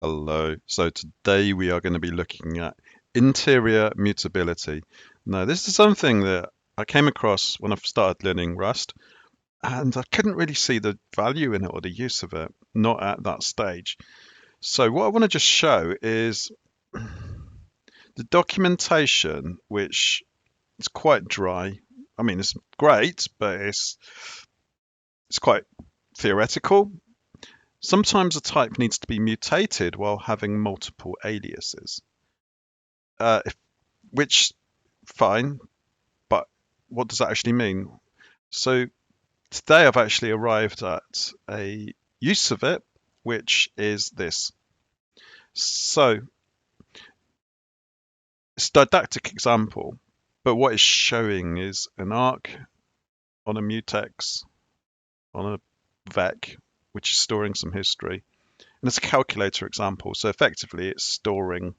Hello. So today we are going to be looking at interior mutability. Now, this is something that I came across when I started learning Rust, and I couldn't really see the value in it or the use of it, not at that stage. So what I want to just show is the documentation, which is quite dry. I mean, it's great, but it's quite theoretical. Sometimes a type needs to be mutated while having multiple aliases. Uh, which fine, but what does that actually mean? So today I've actually arrived at a use of it, which is this. So it's a didactic example, but what it's showing is an arc on a mutex on a vec, which is storing some history. And it's a calculator example. So effectively it's storing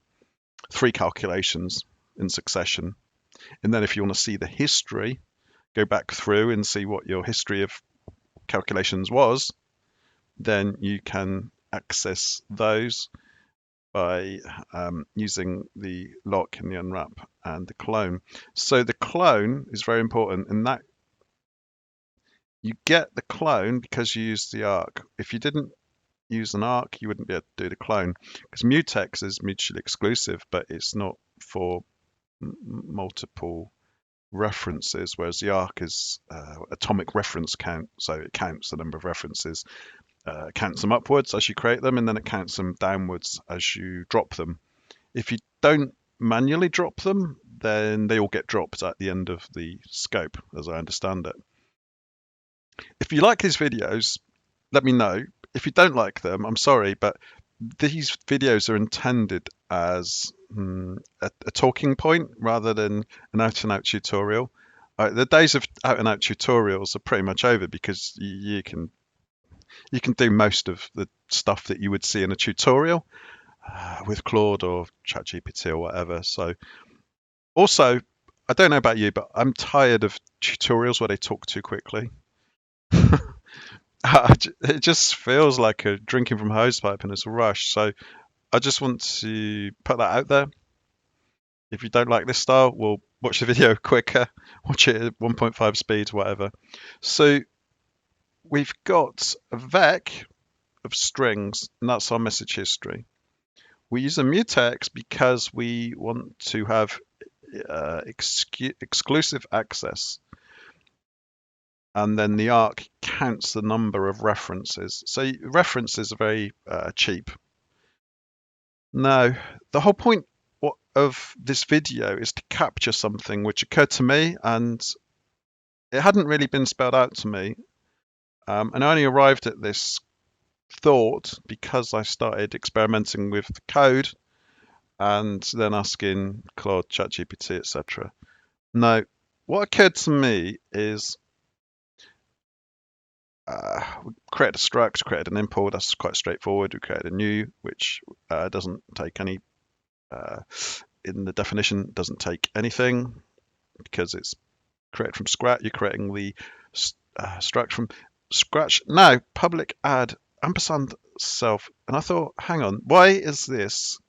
three calculations in succession. And then if you want to see the history, go back through and see what your history of calculations was, then you can access those by using the lock and the unwrap and the clone. So the clone is very important, and that you get the clone because you use the arc. If you didn't use an arc, you wouldn't be able to do the clone, because mutex is mutually exclusive, but it's not for multiple references, whereas the arc is atomic reference count, so it counts the number of references, counts them upwards as you create them, and then it counts them downwards as you drop them. If you don't manually drop them, then they all get dropped at the end of the scope, as I understand it. If you like these videos, let me know. If you don't like them, I'm sorry, but these videos are intended as a talking point rather than an out-and-out tutorial. The days of out-and-out tutorials are pretty much over, because you can do most of the stuff that you would see in a tutorial with Claude or ChatGPT or whatever. So also, I don't know about you, but I'm tired of tutorials where they talk too quickly. It just feels like a drinking from a hosepipe, and it's a rush. So I just want to put that out there. If you don't like this style, well, watch the video quicker, watch it at 1.5 speed, whatever. So we've got a vec of strings, and that's our message history. We use a mutex because we want to have exclusive access, and then the arc counts the number of references. So references are very cheap. Now, the whole point of this video is to capture something which occurred to me, and it hadn't really been spelled out to me. And I only arrived at this thought because I started experimenting with the code and then asking Claude, ChatGPT, etc. Now, what occurred to me is we created a struct, created an import. That's quite straightforward. We created a new, which doesn't take any, in the definition, doesn't take anything because it's created from scratch. You're creating the struct from scratch. Now, public add ampersand self. And I thought, hang on, why is this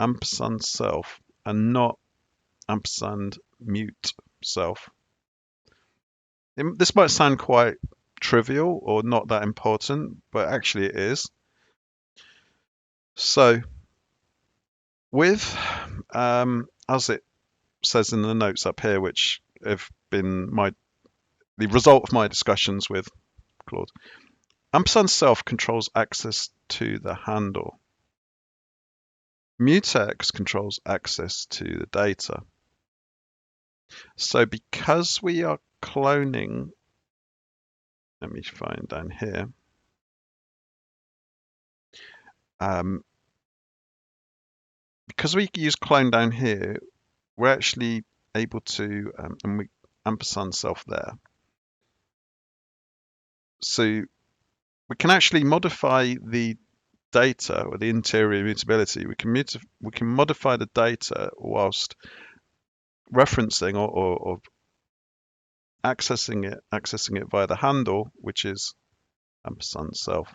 ampersand self and not ampersand mute self? This might sound quite trivial or not that important, but actually it is. So with, as it says in the notes up here, which have been the result of my discussions with Claude, ampersand self controls access to the handle. Mutex controls access to the data. So because we are cloning, let me find down here. Because we use clone down here, we're actually able to, and we ampersand self there. So we can actually modify the data, or the interior mutability. We can modify the data whilst referencing or accessing it via the handle, which is ampersand self.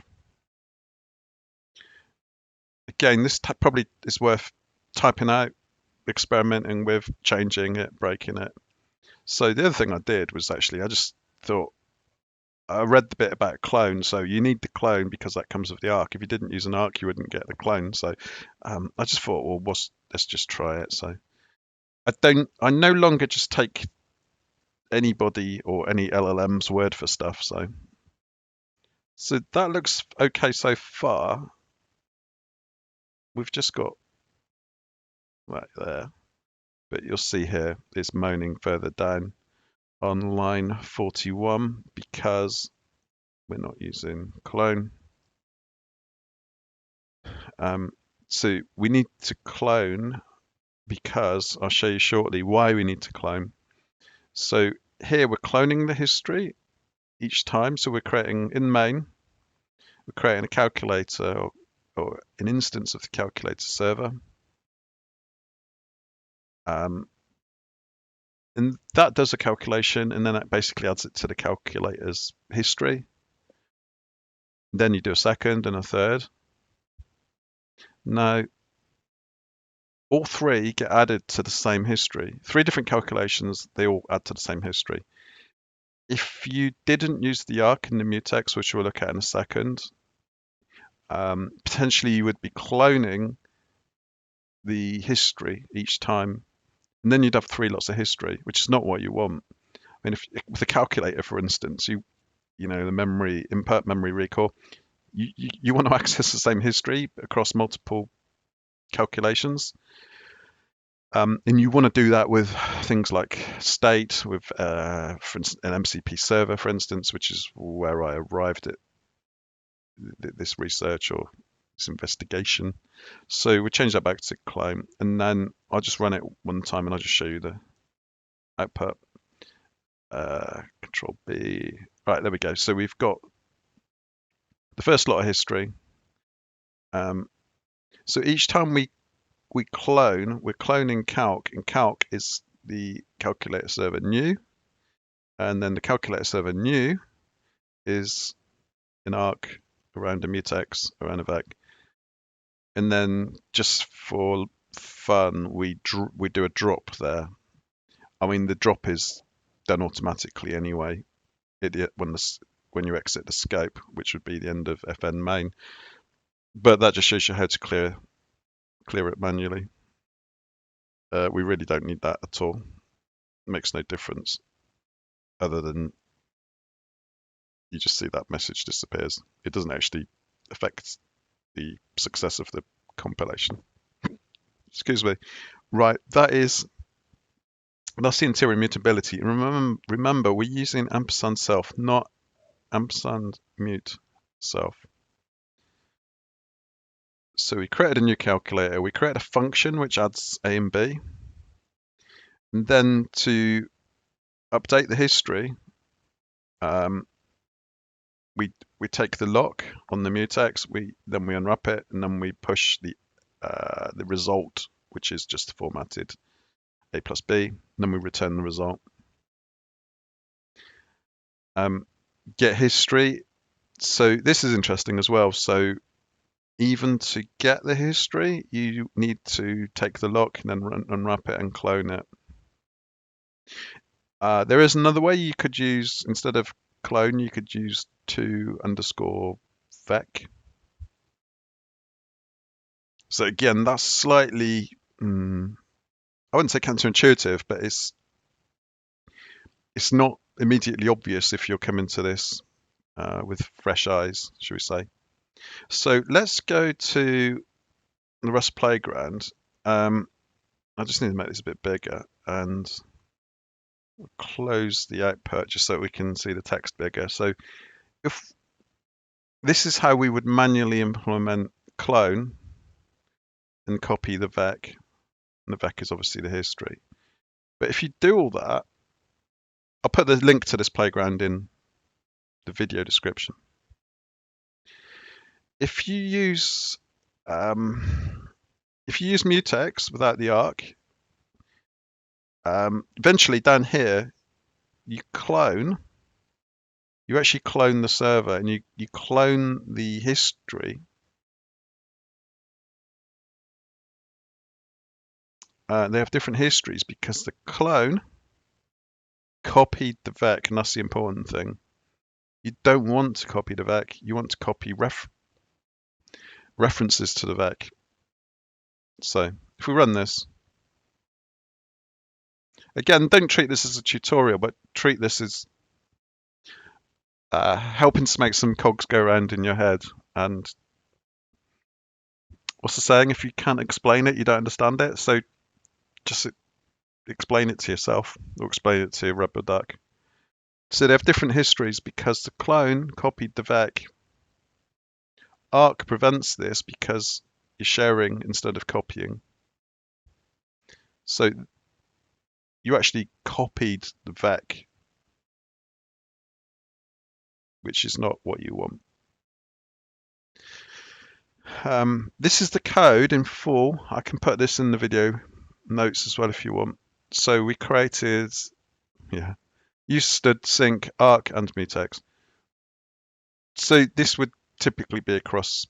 again, this probably is worth typing out, experimenting with, changing it, breaking it. So the other thing I did was actually I just thought I read the bit about clone. So you need the clone because that comes with the arc. If you didn't use an arc, you wouldn't get the clone. So I just thought, well, let's just try it. So I no longer just take anybody or any LLM's word for stuff. So that looks okay so far. We've just got right there, but you'll see here it's moaning further down on line 41 because we're not using clone. So we need to clone because I'll show you shortly why we need to clone. So here we're cloning the history each time. So we're creating in main, we're creating a calculator or an instance of the calculator server. And that does a calculation, and then it basically adds it to the calculator's history. Then you do a second and a third. Now, all three get added to the same history. 3 different calculations, they all add to the same history. If you didn't use the arc in the mutex, which we'll look at in a second, potentially you would be cloning the history each time, and then you'd have 3 lots of history, which is not what you want. I mean, if with a calculator, for instance, you know the memory input, memory recall, you want to access the same history across multiple calculations. And you want to do that with things like state, with for instance, an MCP server, for instance, which is where I arrived at this research or this investigation. So we change that back to clone, and then I'll just run it one time and I'll just show you the output. Control B. Right, there we go. So we've got the first lot of history. So each time we clone, we're cloning calc, and calc is the calculator server new, and then the calculator server new is an arc around a mutex, around a vec, and then just for fun, we do a drop there. I mean, the drop is done automatically anyway. When you exit the scope, which would be the end of fn main, but that just shows you how to clear it manually. We really don't need that at all. It makes no difference other than you just see that message disappears. It doesn't actually affect the success of the compilation. Excuse me. Right, that's the interior mutability. Remember, we're using ampersand self, not ampersand mute self. So we created a new calculator. We created a function which adds A and B. And then to update the history, we take the lock on the mutex, then we unwrap it, and then we push the result, which is just formatted A plus B, and then we return the result. Get history. So this is interesting as well. So even to get the history, you need to take the lock and then unwrap it and clone it. There is another way you could use, instead of clone, you could use to_vec. So again, that's slightly, I wouldn't say counterintuitive, but it's not immediately obvious if you're coming to this with fresh eyes, should we say. So let's go to the Rust playground. I just need to make this a bit bigger and close the output just so we can see the text bigger. So if this is how we would manually implement clone and copy the vec, and the vec is obviously the history. But if you do all that, I'll put the link to this playground in the video description. If you use Mutex without the arc, eventually down here you actually clone the server, and you clone the history they have different histories because the clone copied the vec, and that's the important thing. You don't want to copy the vec, you want to copy references to the vec. So if we run this, again, don't treat this as a tutorial, but treat this as helping to make some cogs go around in your head. And what's the saying? If you can't explain it, you don't understand it. So just explain it to yourself or explain it to your rubber duck. So they have different histories because the clone copied the vec. Arc prevents this because you're sharing instead of copying. So you actually copied the vec, which is not what you want. This is the code in full. I can put this in the video notes as well if you want. So we created, use std, sync, arc, and mutex. So this would typically be across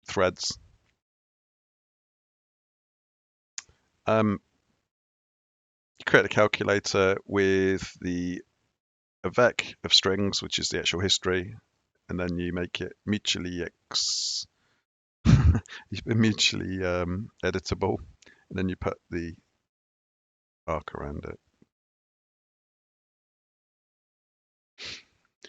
threads. You create a calculator with a vec of strings, which is the actual history, and then you make it mutually editable, and then you put the arc around it.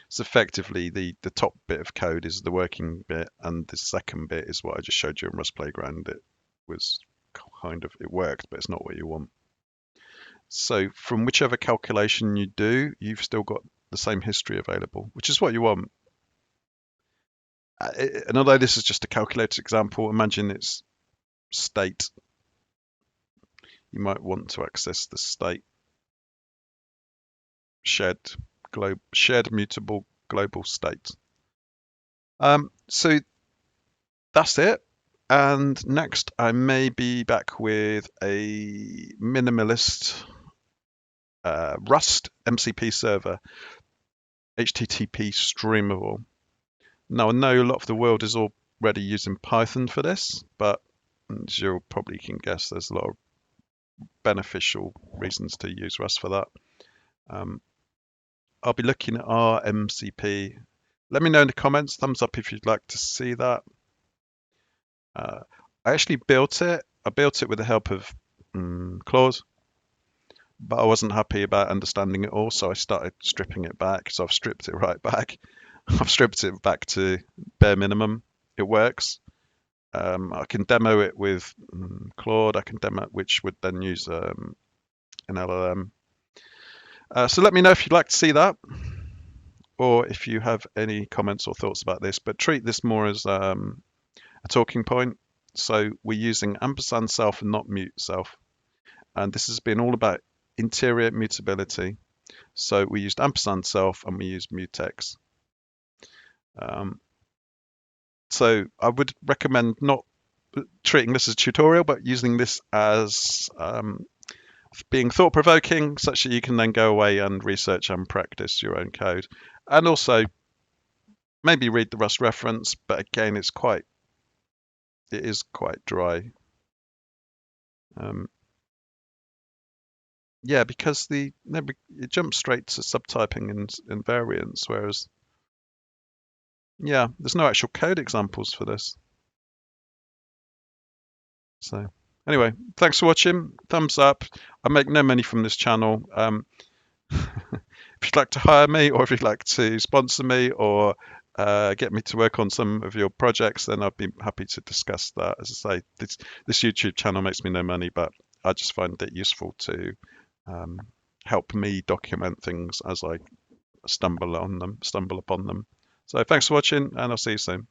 So effectively, the top bit of code is the working bit, and the second bit is what I just showed you in Rust Playground. It was it worked, but it's not what you want. So from whichever calculation you do, you've still got the same history available, which is what you want. And although this is just a calculator example, imagine it's state. You might want to access the state shared mutable global state. So that's it. And next, I may be back with a minimalist Rust MCP server, HTTP streamable. Now, I know a lot of the world is already using Python for this, but as you probably can guess, there's a lot of beneficial reasons to use Rust for that. I'll be looking at our MCP. Let me know in the comments, thumbs up if you'd like to see that. I actually built it. I built it with the help of Claude, but I wasn't happy about understanding it all, so I started stripping it back. So I've stripped it right back. I've stripped it back to bare minimum. It works. I can demo it with Claude. I can demo it, which would then use an LLM. So let me know if you'd like to see that, or if you have any comments or thoughts about this. But treat this more as a talking point. So we're using ampersand self and not mute self. And this has been all about interior mutability. So we used ampersand self and we used mutex. So I would recommend not treating this as a tutorial, but using this as being thought-provoking, such that you can then go away and research and practice your own code. And also maybe read the Rust reference, but again, it is quite dry. Yeah, because it jumps straight to subtyping and variants, whereas there's no actual code examples for this. So anyway, thanks for watching. Thumbs up. I make no money from this channel. If you'd like to hire me, or if you'd like to sponsor me, or get me to work on some of your projects, then I'd be happy to discuss that. As I say, this YouTube channel makes me no money, but I just find it useful to help me document things as I stumble upon them. So thanks for watching, and I'll see you soon.